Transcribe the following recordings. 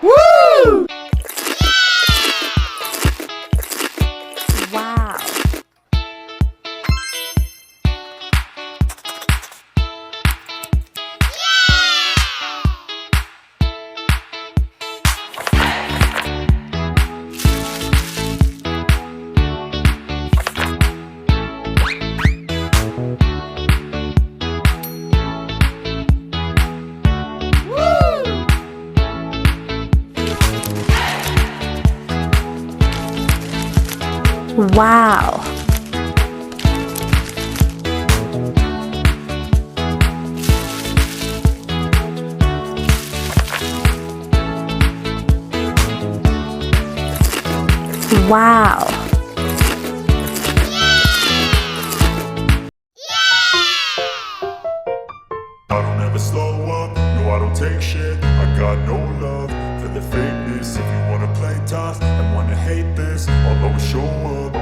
Woo! Wow. Wow. Wow. I don't ever slow up, no I don't take shit. I got no love for the fakeness. If you wanna play tough and wanna hate this, I'll always show up.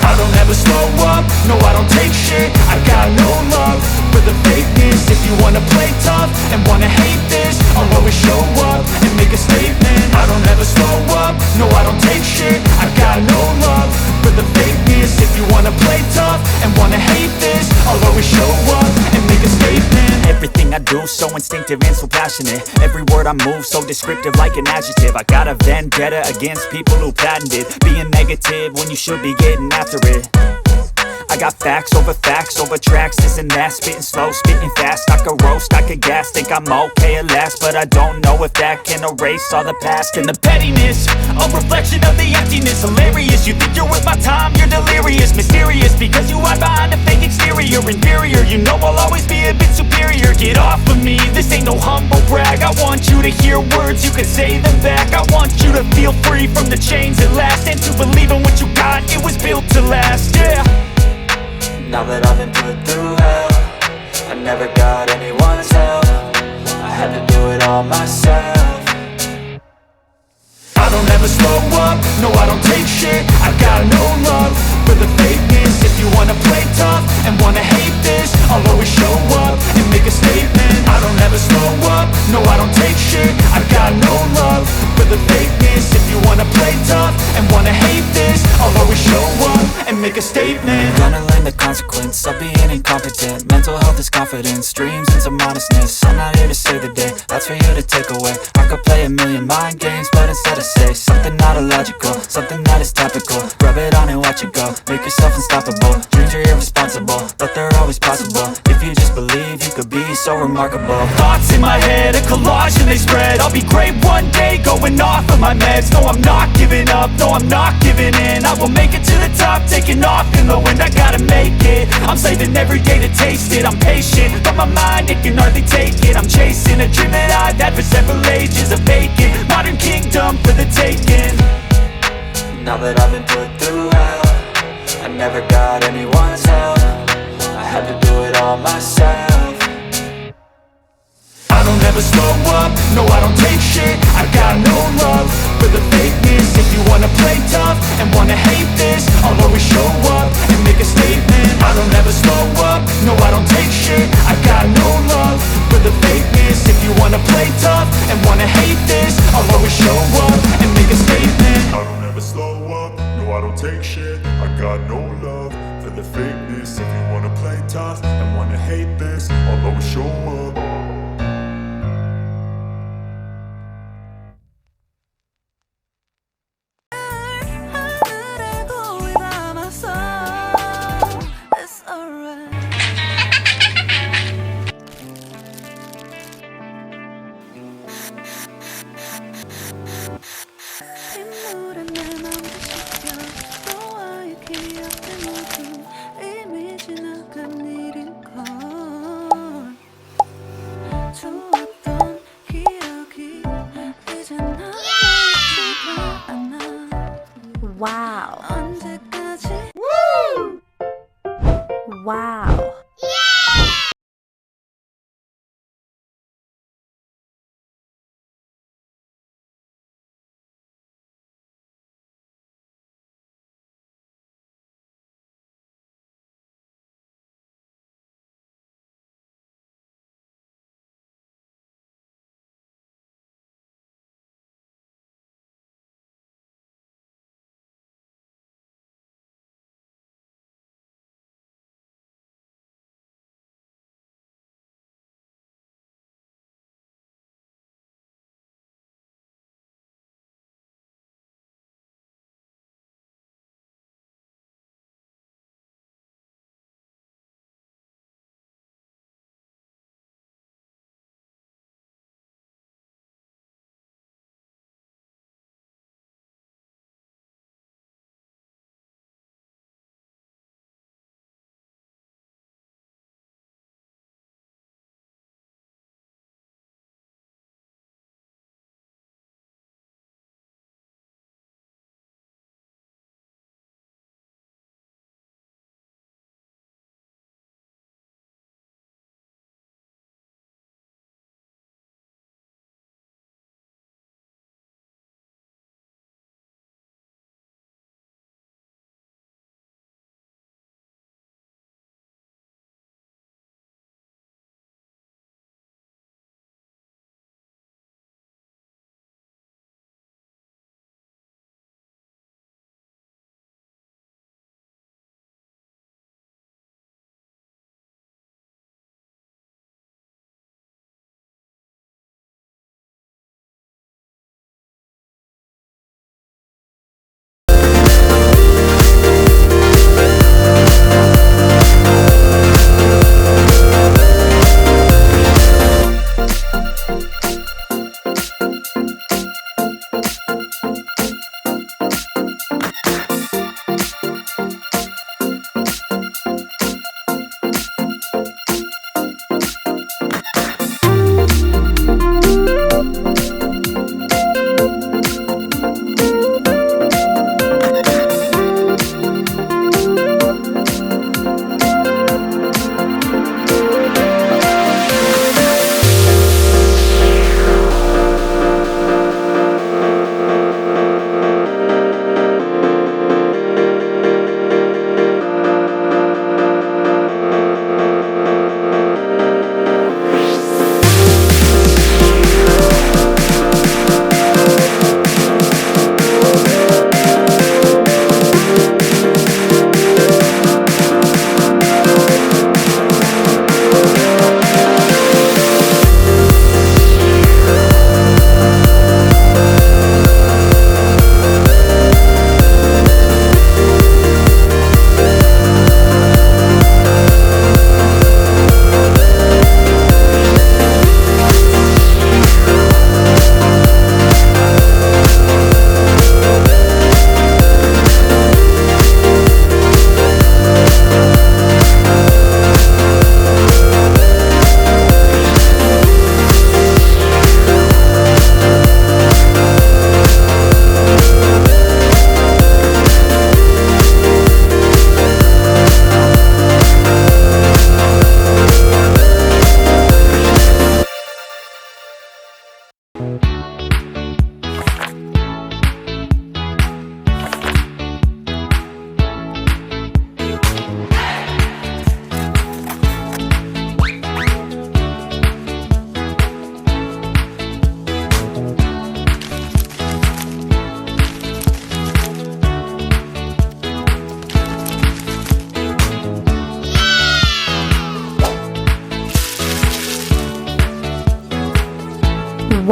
I don't ever slow up, no I don't take shit. I got no love for the fakeness. If you wanna play tough and wanna hate this, I'll always show up and make a statement. I don't ever slow up, no I don't take shit. I got no love for the fakeness. If you wanna play tough and wanna hate this, I'll always show up and make a statement. Everything I do so instinctive and so passionate. Every word I move so descriptive like an adjective. I got a vendetta against people who patented being negative when you should be getting after it. I got facts over tracks, this and that. Spitting slow, spitting fast. I could roast, I could gas. Think I'm okay at last, but I don't know if that can erase all the past. And the pettiness, a reflection of the emptiness. Hilarious, you think you're worth my time, you're delirious. Mysterious, because you hide behind a fake exterior. Inferior, you know I'll always be a bit superior. Get off of me, this ain't no humble brag. I want you to hear words, you can say them back. I want you to feel free from the chains at last, and to believe in what you got, it was built to last, yeah. Now that I've been put through hell, I never got anyone's help. I had to do it all myself. I don't ever slow up, no I don't take shit. I got no love for the fakeness. If you wanna play tough and wanna hate this, I'll always show up and make a statement. I don't ever slow up, no I don't take shit. I got no love for the fakeness. If you wanna play tough and wanna hate this, I'll always show up and make a statement. Gonna learn the consequence of being incompetent. Mental health is confidence, dreams and some modestness. I'm not here to save the day, that's for you to take away. I could play a million mind games, but instead I say something not illogical, something that is topical. Rub it on and watch it go, make yourself unstoppable. Dreams are irresponsible, but they're always possible. If you just believe, you could be so remarkable. Thoughts in my head, a collage and they spread. I'll be great one day, going off of my meds. No, I'm not giving up, no, I'm not giving in. I will make it to the top, taking off in the wind. I gotta make it, I'm saving every day to taste it. I'm patient, but my mind, it can hardly take it. I'm chasing a dream that I've had for several ages. A vacant, modern kingdom for the taking. Now that I've been put through hell, I never got anyone's help. I had to do it all myself. I don't ever slow up, no I don't take shit. I got no love for the fakeness. If you wanna play tough and wanna hate this, I'll always show up and make a statement. I don't ever slow up, no I don't take shit. I got no love for the fakeness. If you wanna play tough and wanna hate this, I'll always show up and make a statement. I don't ever slow up, no I don't take shit. I got no love for the fakeness. If you wanna play tough and wanna hate this, I'll always show up. Wow. Woo! Wow.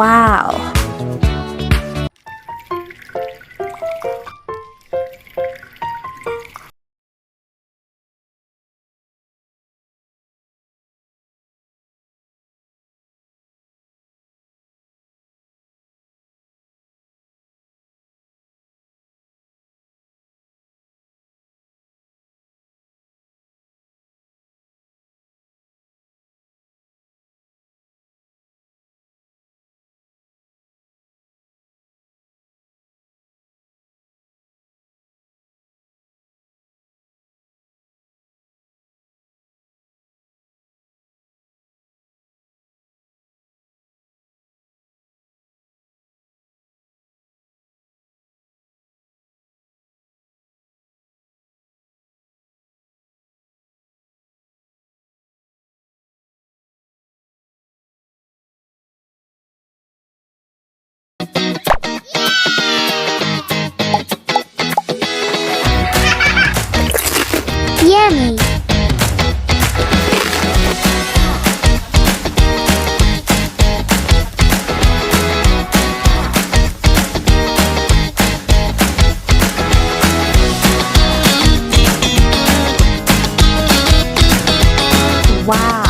Wow. Yummy! Wow.